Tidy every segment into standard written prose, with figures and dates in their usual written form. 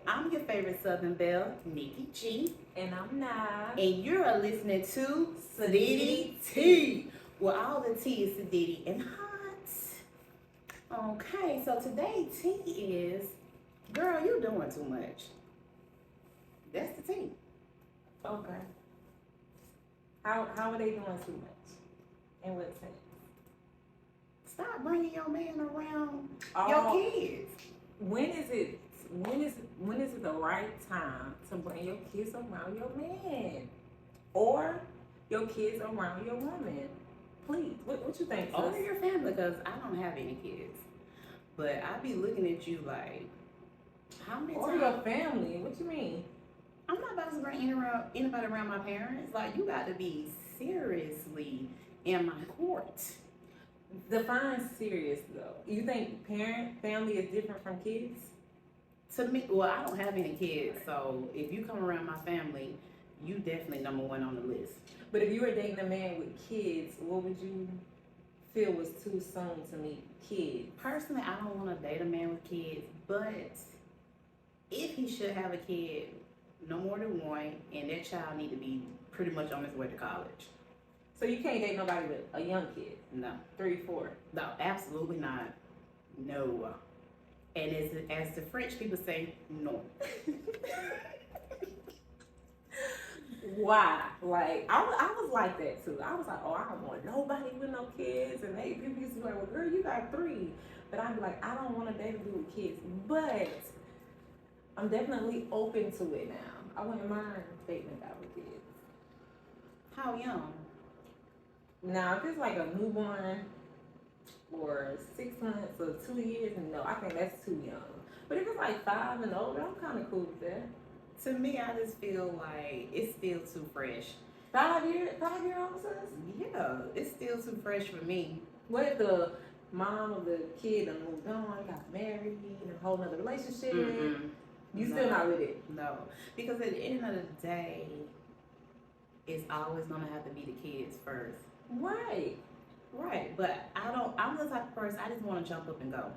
I'm your favorite Southern Belle, NikkiG, And I'm not. and you're listening to Siditty Siditty Tea, where all the tea is Siditty and hot. Okay, so today tea is, girl, you doing too much. That's the tea. Okay. How are they doing too much? In what sense? Stop bringing your man around Oh, your kids. When is it the right time to bring your kids around your man? Or your kids around your woman? Please. What you think, sis? Or your family, because I don't have any kids. But I be looking at you like, how many Or times? your family. What you mean? I'm not about to bring anybody around my parents. Like, you got to be seriously in my court. Define serious though. You think family is different from kids? To me, well, I don't have any kids, so if you come around my family, you definitely number one on the list. But if you were dating a man with kids, what would you feel was too soon to meet kids? Personally, I don't want to date a man with kids, but if he should have a kid, no more than one, and that child need to be pretty much on his way to college. So you can't date nobody with a young kid, No, 3, 4. no, absolutely not. No. And as the French people say, no. Why? Like I was like that too. I was like, oh, I don't want nobody with no kids. And people used to be like, well, girl, you got 3. But I'd be like, I don't want to date a dude with kids. But I'm definitely open to it now. I wouldn't mind dating a guy with kids. How young? Now, if it's like a newborn or 6 months or 2 years, no, I think that's too young. But if it's like 5 and older, I'm kind of cool with that. To me, I just feel like it's still too fresh. 5-year-old sis? Yeah, it's still too fresh for me. What if the mom of the kid done moved on, got married, in a whole nother relationship? Mm-mm. You No. still not with it? No, because at the end of the day, it's always gonna have to be the kids first. Right. Right, but I'm the type of person, I just want to jump up and go.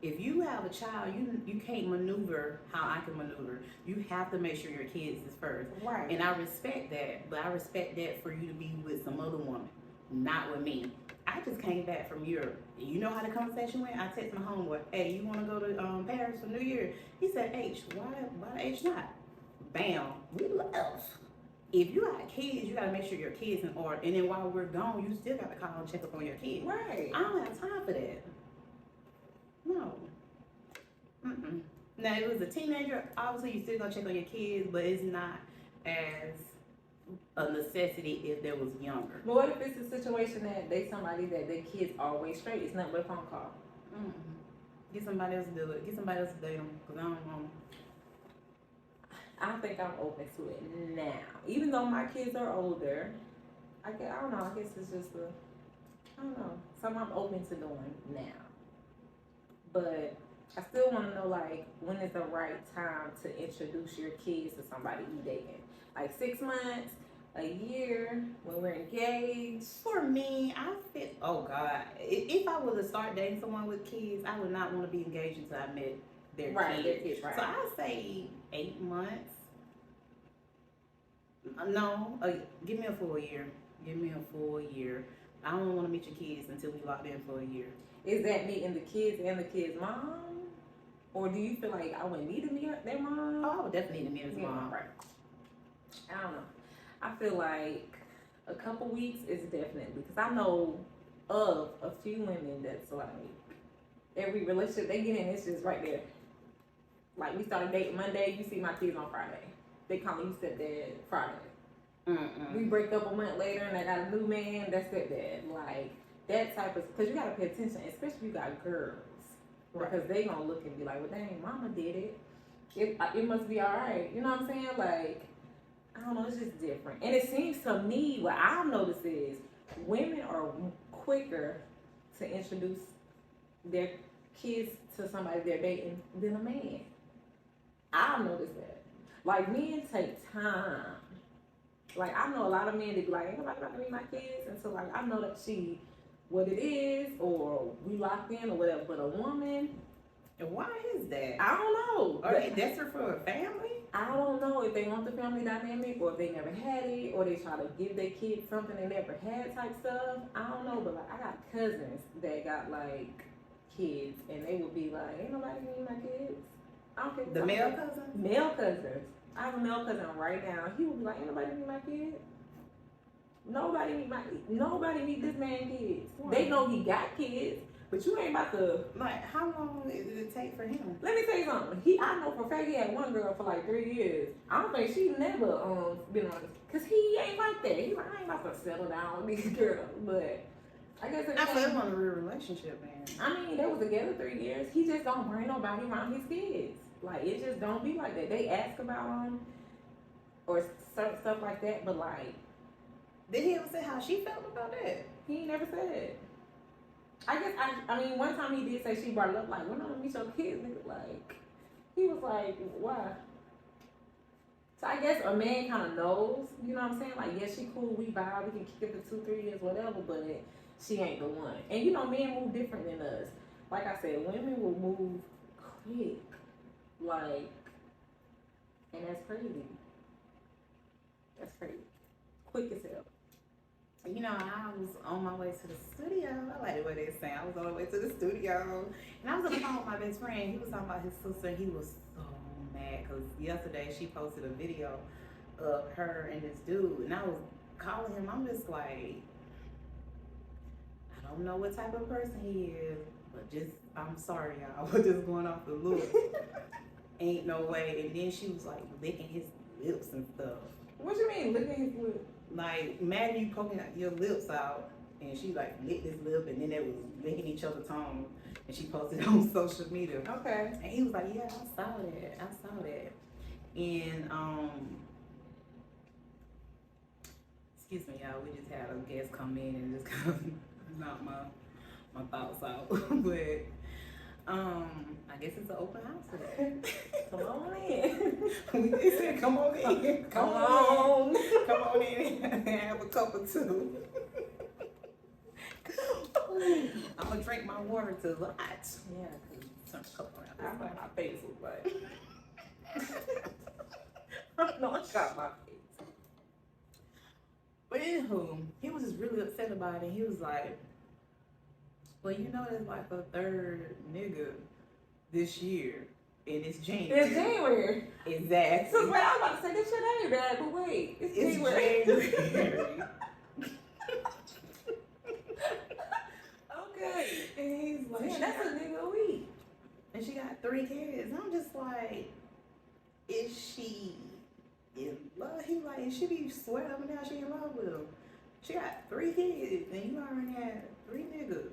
If you have a child, you can't maneuver how I can maneuver. You have to make sure your kids is first. Right. And I respect that, but I respect that for you to be with some other woman, not with me. I just came back from Europe. You know how the conversation went? I text my homeboy, hey, you want to go to Paris for New Year? He said, H, why H not? Bam, we left. If you got kids, you got to make sure your kids in order. And then while we're gone, you still got to call and check up on your kids. Right. I don't have time for that. No. Mm-mm. Now, if it was a teenager, obviously you still gonna check on your kids, but it's not as a necessity if they was younger. But what if it's a situation that they somebody that their kids always straight? It's nothing but a phone call. Mm-mm. Get somebody else to do it. Get somebody else to date them, because I don't want. I think I'm open to it now. Even though my kids are older, I don't know. I guess it's just I don't know. Something I'm open to doing now. But I still want to know, like, when is the right time to introduce your kids to somebody you dating? Like 6 months, a year, when we're engaged? For me, I feel, oh God, if I was to start dating someone with kids, I would not want to be engaged until I met their kids. Their kids, right. So I'd say 8 months. No, give me a full year. Give me a full year. I don't want to meet your kids until we locked in for a year. Is that meeting the kids and the kids' mom? Or do you feel like I wouldn't need to meet their mom? Oh, I would definitely need to meet his mom. Right. I don't know. I feel like a couple weeks is definitely, because I know of a few women that's like, every relationship they get in, it's just right there. Like, we started dating Monday, you see my kids on Friday. They call me stepdad Friday. Mm-mm. We break up a month later and I got a new man, that's stepdad. Like, that type of, because you got to pay attention, especially if you got girls. Right. Because they going to look and be like, well, dang, mama did it. It must be all right. You know what I'm saying? Like, I don't know, it's just different. And it seems to me, what I've noticed is women are quicker to introduce their kids to somebody they're dating than a man. I've noticed that. Like, men take time. Like, I know a lot of men that be like, ain't nobody about to meet my kids until, like, I know that she, what it is, or we locked in or whatever. But a woman, Why is that? I don't know. Are they desperate for a family? I don't know if they want the family dynamic or if they never had it or they try to give their kids something they never had type stuff. I don't know, but like I got cousins that got like kids and they would be like, ain't nobody need my kids. I don't care. The male cousins? Male cousins. I have a male cousin right now. He would be like, ain't nobody need my kids. Nobody need this man kids. They know he got kids. But you ain't about to. Like, how long did it take for him? Let me tell you something. I know for a fact he had one girl for like 3 years. I don't think she never been on this. Cause he ain't like that. He's like, I ain't about to settle down with these girls. But I guess I feel him on a real relationship, man. I mean, they was together 3 years. He just don't bring nobody around his kids. Like it just don't be like that. They ask about him or certain stuff like that, but like, did he ever say how she felt about that? he ain't never said. I guess I mean one time he did say she brought it up like when I'm gonna meet your kids, nigga. Like he was like, why? So I guess a man kind of knows, you know what I'm saying? Like yes, she cool, we vibe, we can kick it for 2-3 years, whatever, but she ain't the one. And you know, men move different than us. Like I said, women will move quick, like, and that's crazy. That's crazy, quick as hell. You know, I was on my way to the studio. I like the way they say I was on the way to the studio. And I was on the phone with my best friend. He was talking about his sister. He was so mad because yesterday she posted a video of her and this dude. And I was calling him. I'm just like, I don't know what type of person he is. But just, I'm sorry, y'all. We're just going off the look. Ain't no way. And then she was like licking his lips and stuff. What you mean, licking his lips? Like, imagine you poking your lips out, and she like licked his lip, and then they was licking each other's tongue, and she posted it on social media. Okay. And he was like, yeah, I saw that. And excuse me, y'all, we just had a guest come in and just kind of knock my thoughts out. But I guess it's an open house today. Come on in. We just said, come on in. Come on in and have a cup or two. I'm gonna drink my water to the hot. Yeah, Some cup around. that's what my face was like. No, I got my face. But anywho, he was just really upset about it. He was like, well, you know, there's like a third nigga this year. And it's January. It's January. Exactly. So, wait, I was about to say this shit ain't bad, but wait, it's January. January. Okay. And he's like, Man, that's a nigga a week. and she got 3 kids. I'm just like, is she in love? He like, is she be sweating up and down she in love with him? She got 3 kids, and you already had 3 niggas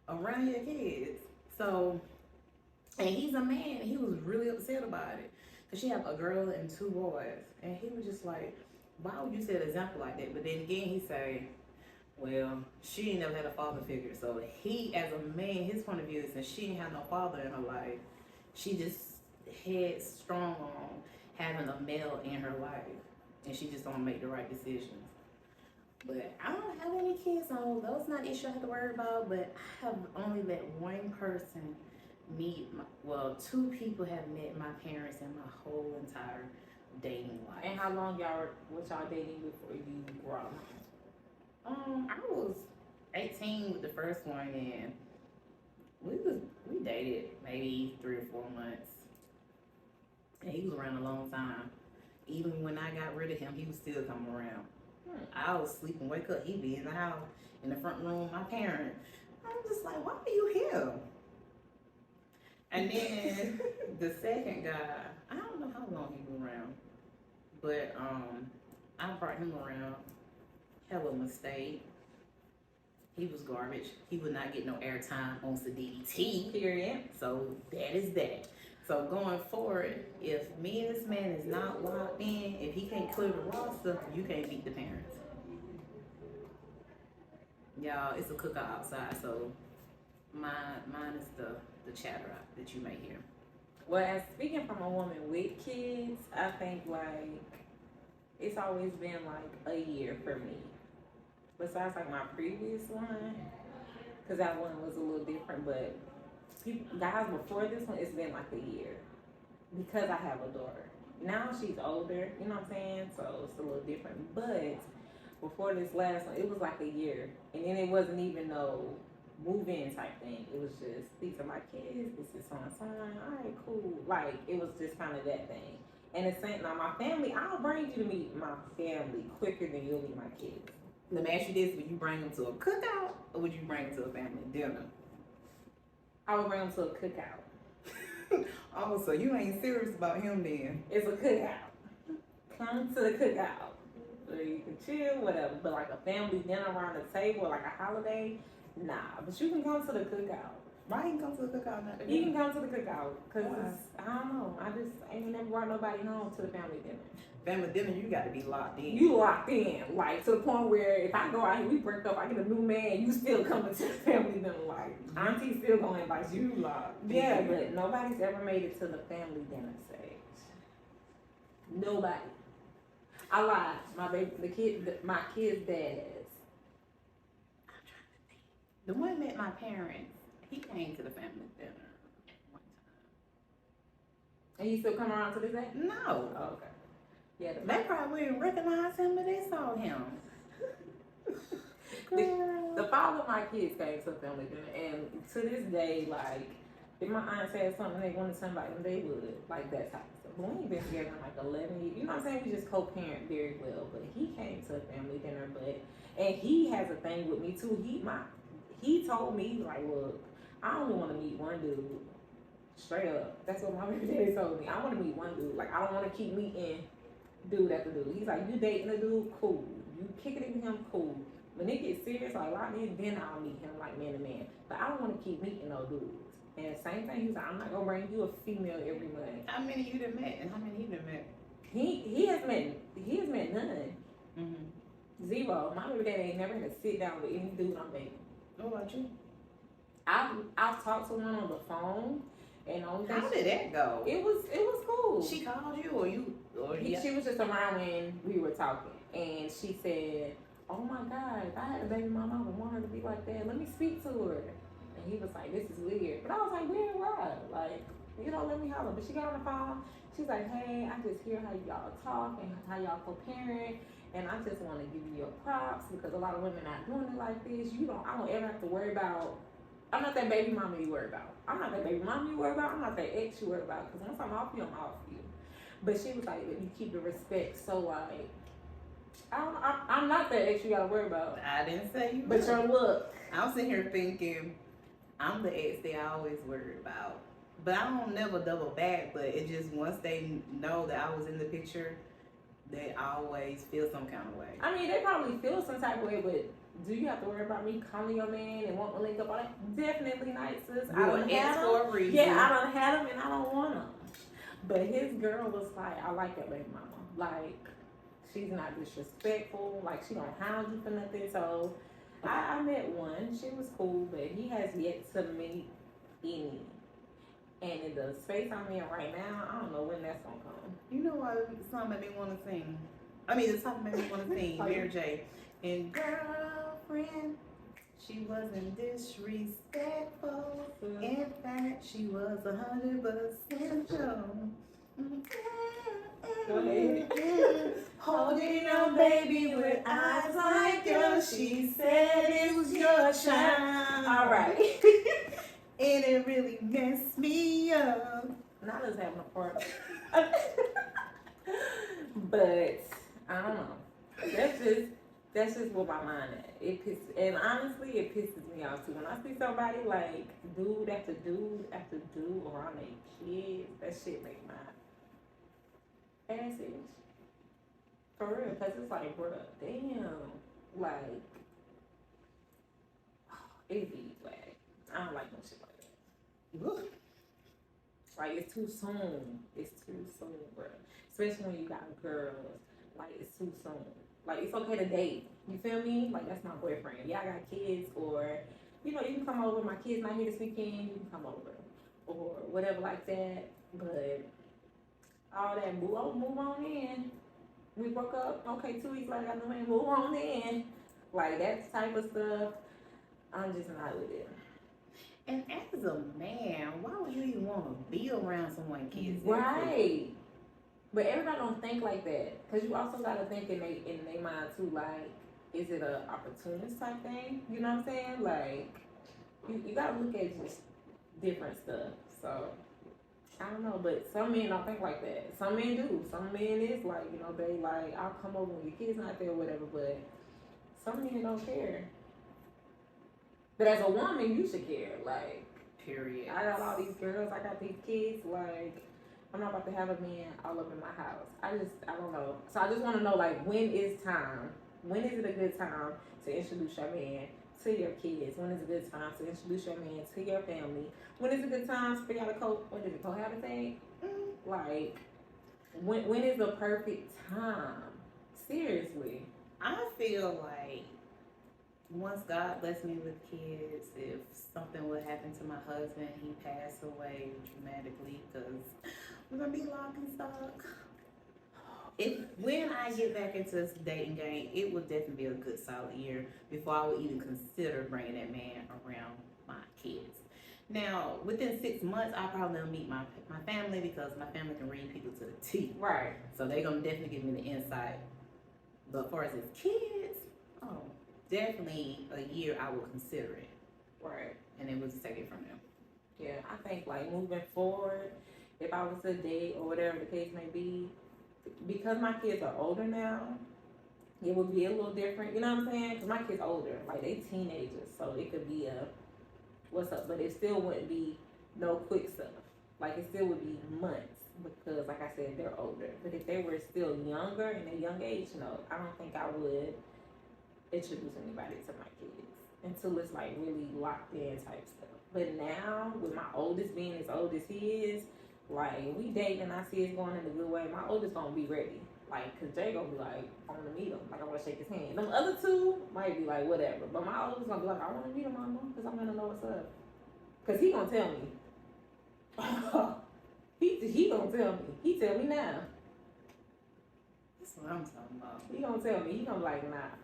around your kids. So, and he's a man, and he was really upset about it. Because she had a girl and 2 boys. And he was just like, why would you set an example like that? But then again, he say, well, she ain't never had a father figure. So he, as a man, his point of view is that she ain't had no father in her life. She just headstrong on having a male in her life. And she just don't make the right decisions. But I don't have any kids, so that's not an issue I have to worry about. But I have only let one person meet, 2 people have met my parents in my whole entire dating life. And how long was y'all dating before you grew up? I was 18 with the first one, and we dated maybe 3 or 4 months. And he was around a long time. Even when I got rid of him, he was still coming around. I was sleep and wake up. He'd be in the house, in the front room with my parents. I'm just like, why are you here? And then the second guy, I don't know how long he was around, but I brought him around. Hell of a mistake. He was garbage. He would not get no airtime on Siditty Tea. Period. So that is that. So going forward, if me and this man is not locked in, if he can't clear the roster, you can't beat the parents. Y'all, it's a cookout outside, so mine is the chatter that you may hear. Well, as speaking from a woman with kids, I think like it's always been like a year for me. Besides like my previous one, because that one was a little different, but guys before this one, it's been like a year because I have a daughter. Now she's older, you know what I'm saying? So it's a little different. But before this last one, it was like a year, and then it wasn't even no move-in type thing. It was just, these are my kids, this is son. All right, cool. Like, it was just kind of that thing. And it's saying, now my family, I'll bring you to meet my family quicker than you'll meet my kids. Let me ask you this: would you bring them to a cookout, or would you bring them to a family dinner? I would bring them to a cookout. Oh, so you ain't serious about him then? It's a cookout. Come to the cookout. So you can chill, whatever. But like a family dinner around the table, like a holiday, nah. But you can come to the cookout. Why you can come to the cookout? Not the You can come to the cookout. Because, Why? I don't know. I just ain't never brought nobody home to the family dinner. Family dinner, you got to be locked in. You locked in. Like, to the point where if I go out here, we break up, I get a new man, you still coming to the family dinner. Like, auntie still going to invite you. locked in. Yeah, but nobody's ever made it to the family dinner stage. Nobody. I lied. My kid's dads. The one met my parents. He came to the family dinner one And you still come around to this day? time. No, Oh, okay. Yeah, they probably didn't recognize him, but they saw him. the father of my kids came to the family dinner, and to this day, like, if my aunt said something they wanted to invite them, they would. Like, that type of stuff. But we ain't been together in like 11 years. You know what I'm saying? We just co-parent very well. But he came to the family dinner, and he has a thing with me too. He told me, like, look, I only want to meet one dude. Straight up. That's what my baby daddy told me. I want to meet one dude. Like, I don't want to keep meeting dude after dude. He's like, you dating a dude? Cool. You kicking it with him? Cool. When it gets serious, like, lock in, then I'll meet him, like, man to man. But I don't want to keep meeting no dudes. And same thing, he's like, I'm not going to bring you a female every month. How many you done met, and how many he done met? He has met none. Mm-hmm. Zero. My baby daddy ain't never had to sit down with any dude I'm dating. What about you? I've talked to one on the phone, and only thing How did that go? it was cool. She called you, or you, or She was just around when we were talking, and she said, "Oh my God, if I had a baby mama, I would want her to be like that. Let me speak to her." And he was like, "This is weird," but I was like, "Weird why? Like, you know, let me holler." But she got on the phone. She's like, "Hey, I just hear how y'all talk and how y'all co-parent, and I just want to give you your props because a lot of women not doing it like this. I don't ever have to worry about. I'm not that baby mama you worry about. I'm not that baby mama you worry about. I'm not that ex you worry about. Because once I'm off you, I'm off you." But she was like, "You keep the respect." So like, I'm not that ex you gotta worry about. I didn't say you. But your look. I'm sitting here thinking, I'm the ex they always worried about. But I don't never double back. But it just, once they know that I was in the picture, they always feel some kind of way. I mean, they probably feel some type of way, but do you have to worry about me calling your man and wanting to link up on it? Definitely not, sis. I You're don't an ex have for them. a reason. Yeah, I don't have them and I don't want them. But his girl was like, "I like your baby mama. Like, she's not disrespectful. Like, she don't hound you for nothing." So I met one. She was cool, but he has yet to meet any. And in the space I'm in right now, I don't know when that's gonna come. You know what? The song made me want to sing. The song made me want to sing. Mary J. And girlfriend, she wasn't disrespectful. In fact, she was 100% sure. Go ahead. Holding on, baby, with eyes like yours. She said it was your child. All right. And it really messed me up. Not us having a party. But I don't know. That's just what my mind at. And honestly, it pisses me off too. When I see somebody like dude after dude after dude around their kids, that shit make my ass itch. For real, because it's like, bruh, damn, like, it be like, I don't like no shit like that. Like, it's too soon. It's too soon, bruh. Especially when you got girls. Like, it's too soon. Like, it's okay to date. You feel me? Like, that's my boyfriend. Y'all got kids, or, you know, you can come over. My kid's not here this weekend. You can come over. Or whatever like that. But all that, move on in. We broke up. Okay, 2 weeks later, I got no man. Move on in. Like, that type of stuff, I'm just not with it. And as a man, why would you even want to be around someone's kids? Right. But everybody don't think like that. Because you also got to think in their mind, too, like, is it a opportunist type thing? You know what I'm saying? Like, you got to look at just different stuff. So, I don't know. But some men don't think like that. Some men do. Some men is like, you know, they like, I'll come over when your kid's not there or whatever. But some men don't care. But as a woman, you should care. Like, Period. I got all these girls, I got these kids, like, I'm not about to have a man all up in my house. I don't know. So I just want to know, like, when is time? When is it a good time to introduce your man to your kids? When is a good time to introduce your man to your family? When is a good time for y'all to cohabitate? Like, when is the perfect time? Seriously. I feel like once God blessed me with kids, if something would happen to my husband, he passed away dramatically because we're gonna be locked and stock. When I get back into this dating game, it would definitely be a good solid year before I would even consider bringing that man around my kids. Now, within 6 months, I probably will meet my family because my family can read people to the T. Right. So they're gonna definitely give me the insight. But as far as his kids, oh, definitely a year I will consider it. Right. And then we'll just take it from there. Yeah, I think, like, moving forward, if I was to date or whatever the case may be, because my kids are older now, it would be a little different. You know what I'm saying? Because my kids older, like, they teenagers, so it could be a what's up, but it still wouldn't be no quick stuff. Like, it still would be months because, like I said, they're older. But if they were still younger in a young age, no, I don't think I would introduce anybody to my kids until it's like really locked in type stuff. But now, with my oldest being as old as he is, like, we dating and I see it's going in a good way, my oldest gonna be ready. Like, cause Jay gonna be like, I wanna meet him. Like, I wanna shake his hand. Them other two might be like, whatever. But my oldest gonna be like, I wanna meet him, mama, cause I wanna know what's up. Cause he gonna tell me. he gonna tell me. He tell me now. That's what I'm talking about. He gonna tell me. He gonna be like, nah.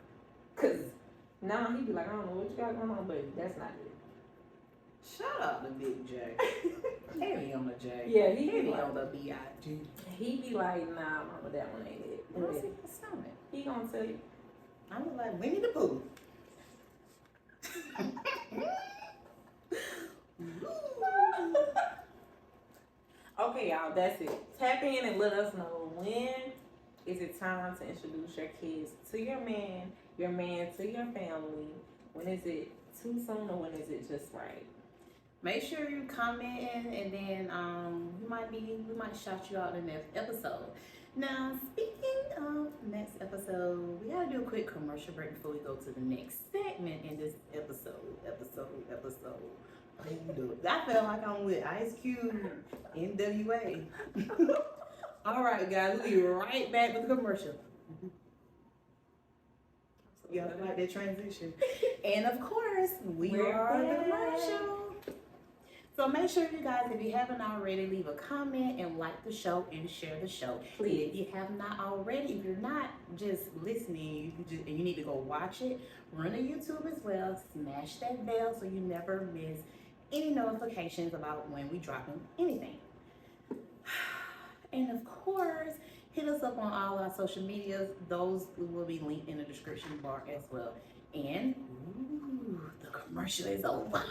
Cause now he be like, I don't know what you got going on, but that's not it. Shut up, the big J. Heavy on the J. Yeah, he heavy be like, on the B.I.G. He be like, nah, mama, that one ain't it. What's in my stomach? He gonna tell you. I'm like Winnie the Pooh. Okay, y'all, that's it. Tap in and let us know when is it time to introduce your kids to your man to your family. When is it too soon or when is it just right? Make sure you comment and then we might shout you out in the next episode. Now, speaking of next episode, we gotta do a quick commercial break before we go to the next segment in this episode. I feel like I'm with Ice Cube, NWA. All right, guys, we'll be right back with the commercial. Y'all like that transition. And of course, we are the commercial. So make sure you guys, if you haven't already, leave a comment and like the show and share the show. Please. If you have not already, if you're not just listening, and you need to go watch it, run to YouTube as well. Smash that bell so you never miss any notifications about when we dropping anything. And of course, hit us up on all our social medias. Those will be linked in the description bar as well. And the commercial is over.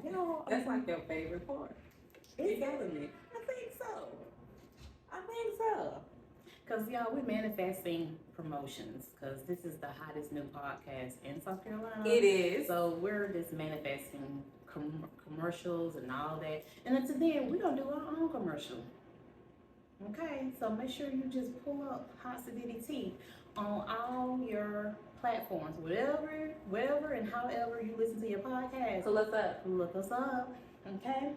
You know, that's like your favorite part. It's gotta be. I think so. Because, y'all, we're manifesting promotions because this is the hottest new podcast in South Carolina. It is. So we're just manifesting commercials and all that. And until then, we're going to do our own commercial. Okay? So make sure you just pull up Siditty Tea on all your platforms, whatever and however you listen to your podcast. So look us up, okay?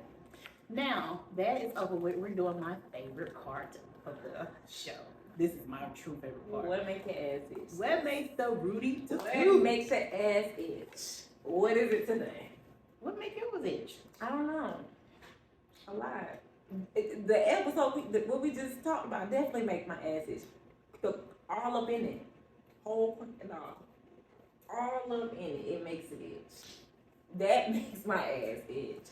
Now, that is over with. We're doing my favorite part of the show. This is my true favorite part. What makes your ass itch? What makes the Rudy to What makes your ass itch? What is it today? What makes yours itch? I don't know. A lot. The episode, what we just talked about, definitely make my ass itch. All up in it. Whole and all up in it. It makes it itch. That makes my ass itch.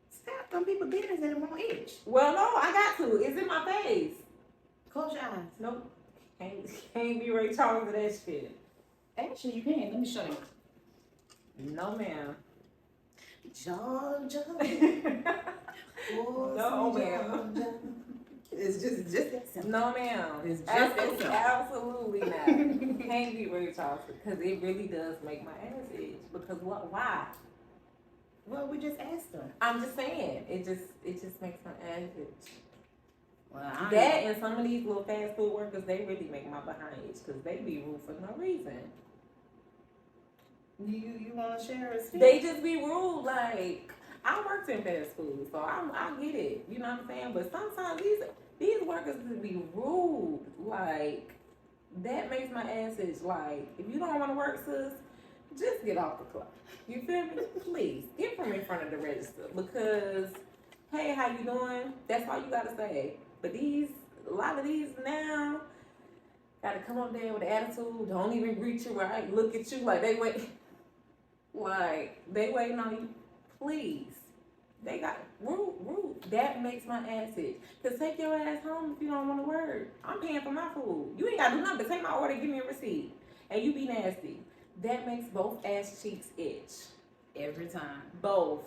Stop them people business and it won't itch. Well, no, I got to. It's in my face. Close your eyes. Nope. Can't be Ray Charles of that shit. Actually, you can. Let me show you. No, ma'am. Georgia. No, ma'am. It's just that simple. No, ma'am. It's just that simple. Absolutely not. Can't be Ray Charles because it really does make my ass itch. Because what? Why? Well, we just asked them. I'm just saying. It just makes my ass itch. Well, That and some of these little fast food workers, they really make my behind itch because they be rude for no reason. You want to share a secret? They just be rude. Like, I worked in fast food, so I get it. You know what I'm saying? But sometimes these workers just be rude. Like, that makes my ass itch. Like, if you don't want to work, sis, just get off the clock. You feel me? Please, get from in front of the register because, hey, how you doing? That's all you gotta say. But a lot of these now, gotta come up there with attitude. Don't even greet you right. Look at you like they wait. Like, they waiting on you. Please. They got rude. That makes my ass itch. Cause take your ass home if you don't want to work. I'm paying for my food. You ain't gotta do nothing but take my order, give me a receipt. And you be nasty. That makes both ass cheeks itch. Every time. Both.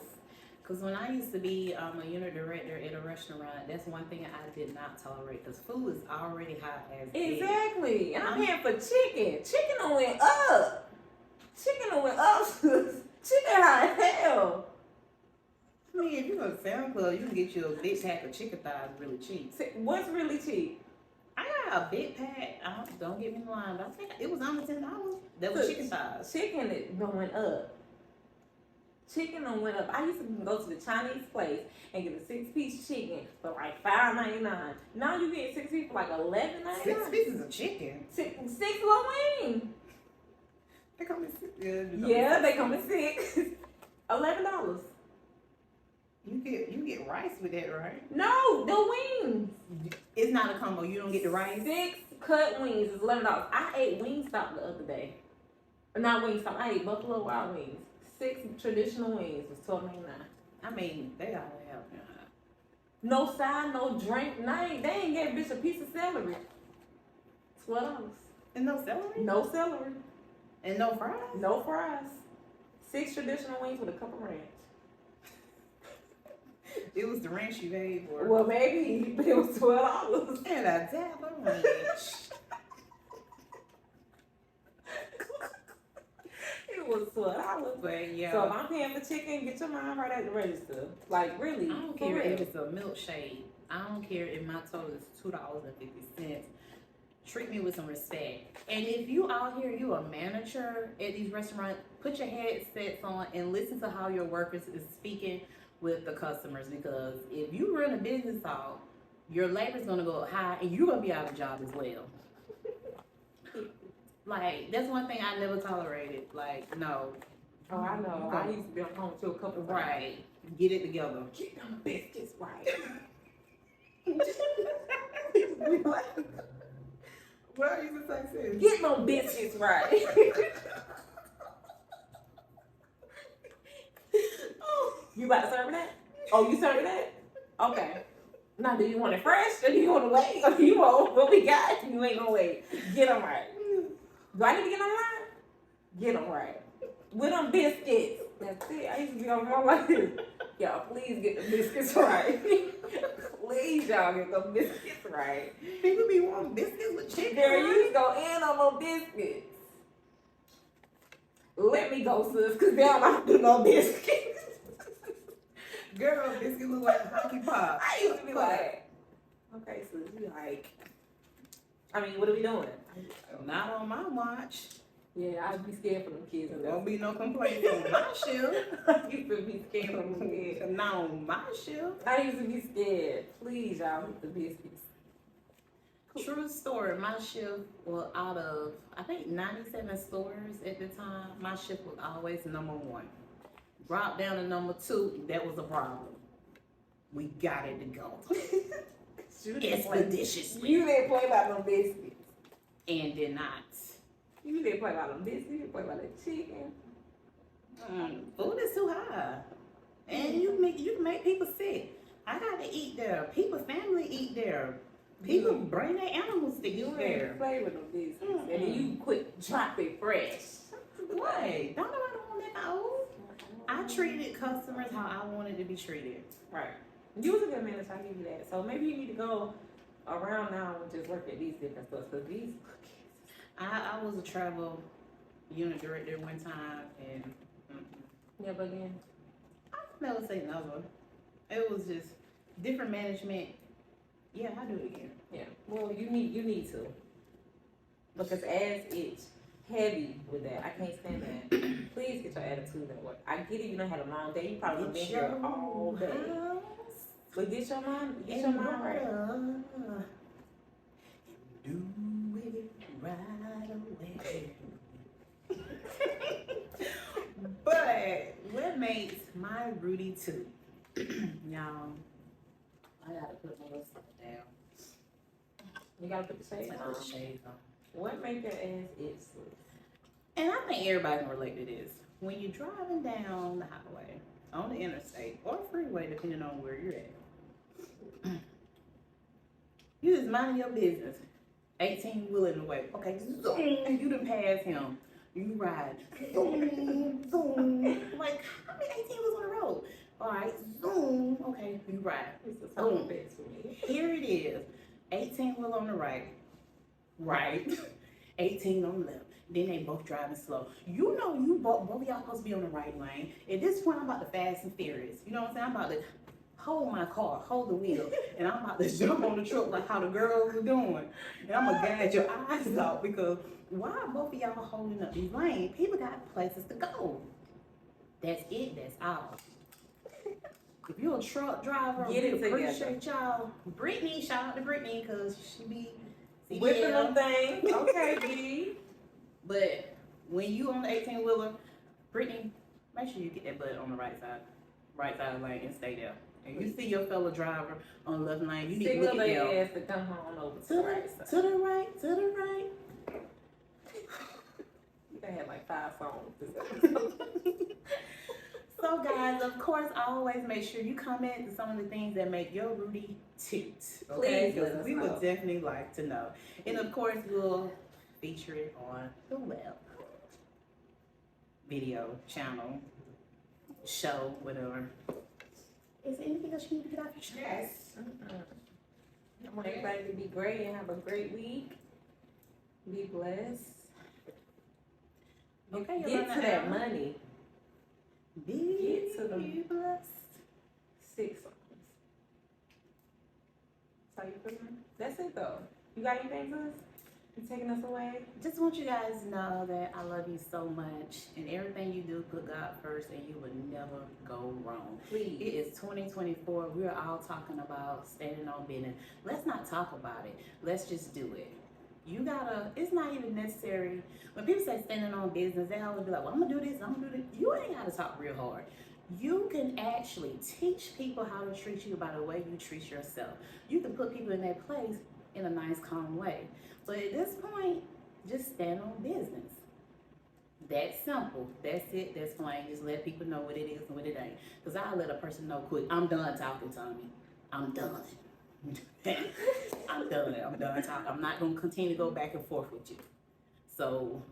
Because when I used to be a unit director at a restaurant, that's one thing I did not tolerate. Because food is already hot as Exactly. And I'm paying for chicken. Chicken done went up. Chicken hot as hell. I mean, if you go to Sound Club, you can get you a big pack of chicken thighs really cheap. What's really cheap? I got a big pack. Don't get me wrong, but I think it was under $10. That was chicken thighs. Chicken is going up. Chicken done went up. I used to go to the Chinese place and get a 6-piece chicken for like $5.99. Now you get 6 pieces for like $11.99. 6 pieces of chicken. Six little wings. They come in 6. Yeah, they come in 6. $11. You get rice with that, right? No, the wings. It's not a combo. You don't get the rice. 6 cut wings is $11. I ate Wingstop the other day. Not Wingstop. I ate Buffalo Wild Wings. 6 traditional wings was $12.99. I mean, they all have. No side, no drink, nothing. They ain't gave bitch a piece of celery. $12. And no celery? No celery. And no fries? No fries. 6 traditional wings with a cup of ranch. It was the ranch you paid for. Well, maybe, but it was $12. And a dab of ranch. It was $12. But yeah. So if I'm paying for chicken, get your mind right at the register. Like, really. I don't care if it's a milkshake. I don't care if my total is $2.50. Treat me with some respect. And if you out here, you a manager at these restaurants, put your headsets on and listen to how your workers is speaking with the customers, because if you run a business out, your labor's gonna go high and you're gonna be out of job as well. Like, that's one thing I never tolerated. Like, no. Oh, I know. I used to be on home to a couple of Right. Get it together. Get them biscuits right. What are you gonna say? Get them biscuits right. You about to serve that? Oh, you serving that? Okay. Now, do you want it fresh or do you want to wait? Or do you want what we got? You ain't gonna wait. Get them right. Do I need to get them right? Get them right. With them biscuits. That's it. I used to be on my like this. Y'all, please get the biscuits right. Please, y'all, get the biscuits right. People be wanting biscuits with chicken. Girl, you just go in on them biscuits. Let me go, sis, because they don't have to do no biscuits. Girl, biscuit look like hockey pop. I used to be like, okay, sis, you like, I mean, what are we doing? Not on my watch. Yeah, I'd be scared for them kids. There won't be no complaints on my shift. I used to be scared for them kids. Not on my shift. I used to be scared. Please, y'all, eat the biscuits. True story. My shift was out of, I think, 97 stores at the time. My shift was always number 1. Dropped down to number 2. That was a problem. We got it to go. Expeditiously. You didn't play about them biscuits. And did not. You didn't play about them biscuits. You didn't play about the chicken. Food is too high, and you can make people sick. I got to eat there. People, family eat there. People bring their animals to eat there. Flavor of business, and then you quick drop it fresh. Right? Don't nobody want that old. I treated customers how I wanted to be treated. Right. You was a good manager. I give you that. So maybe you need to go around now and just work at these different stores because these cookies. I was a travel unit director one time, and Yeah, but then I never say never. It was just different management. Yeah, I do it again. yeah. Well, you need to because as it's heavy with that, I can't stand that. Please get your attitude at work. I get it. You done had a long day. You probably been here all day. But get your mind right. Do it right away. But what makes my Rudy too? Y'all, I gotta put my little stuff down. You gotta put the shades I on. put the shades on. What make your ass itch? And I think everybody can relate to this. When you're driving down the highway, on the interstate, or freeway, depending on where you're at, you just minding your business. 18 wheel in the way. Okay, zoom, you done pass him. You ride. Zoom, zoom. Like, how many 18 wheels on the road? All right, zoom. Okay, you ride. It's a sound bit for me. Here it is. 18 wheel on the right. Right. 18 on the left. Then they both driving slow. You know you both of y'all supposed to be on the right lane. At this point, I'm about to fast and furious. You know what I'm saying? I'm about to hold my car, hold the wheel, and I'm about to jump on the truck like how the girls are doing. And I'm gonna gouge your eyes out because why are both of y'all holding up these lanes? People got places to go. That's it. That's all. If you're a truck driver, Get it we appreciate together. y'all. Brittany, shout out to Brittany because she be Whipping CDL. them things. Okay, B. But when you on the 18 wheeler, Brittany, make sure you get that butt on the right side of the lane and stay there. And you see your fellow driver on the left lane, you need to look Signal at their them. ass to come on over to the right side. To the right, to the right. They had like 5 songs this episode. So guys, of course, always make sure you comment to some of the things that make your Rudy toot. Okay, Please let because us we know. would definitely like to know. And of course, we'll feature it on the web, video, channel, show, whatever. Is there anything else you need to get off your chest? Yes. I want everybody to be great and have a great week. Be blessed. Okay, you're Get running to that out. money. Be Get to them. blessed. 6 songs. That's how you feeling? That's it though. You got anything for us? You taking us away? Just want you guys to know that I love you so much, and everything you do, put God first, and you will never go wrong. Please. It is 2024. We're all talking about standing on business. Let's not talk about it. Let's just do it. You gotta, it's not even necessary. When people say standing on business, they always be like, well, I'm gonna do this, I'm gonna do this. You ain't gotta talk real hard. You can actually teach people how to treat you by the way you treat yourself. You can put people in their place in a nice, calm way. But at this point, just stand on business. That's simple. That's it. That's plain. Just let people know what it is and what it ain't. Because I'll let a person know quick, I'm done talking, Tommy. I'm done. I'm done. I'm done talking. I'm not going to continue to go back and forth with you. So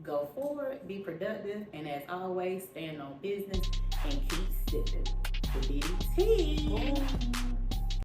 go forward, be productive, and as always, stand on business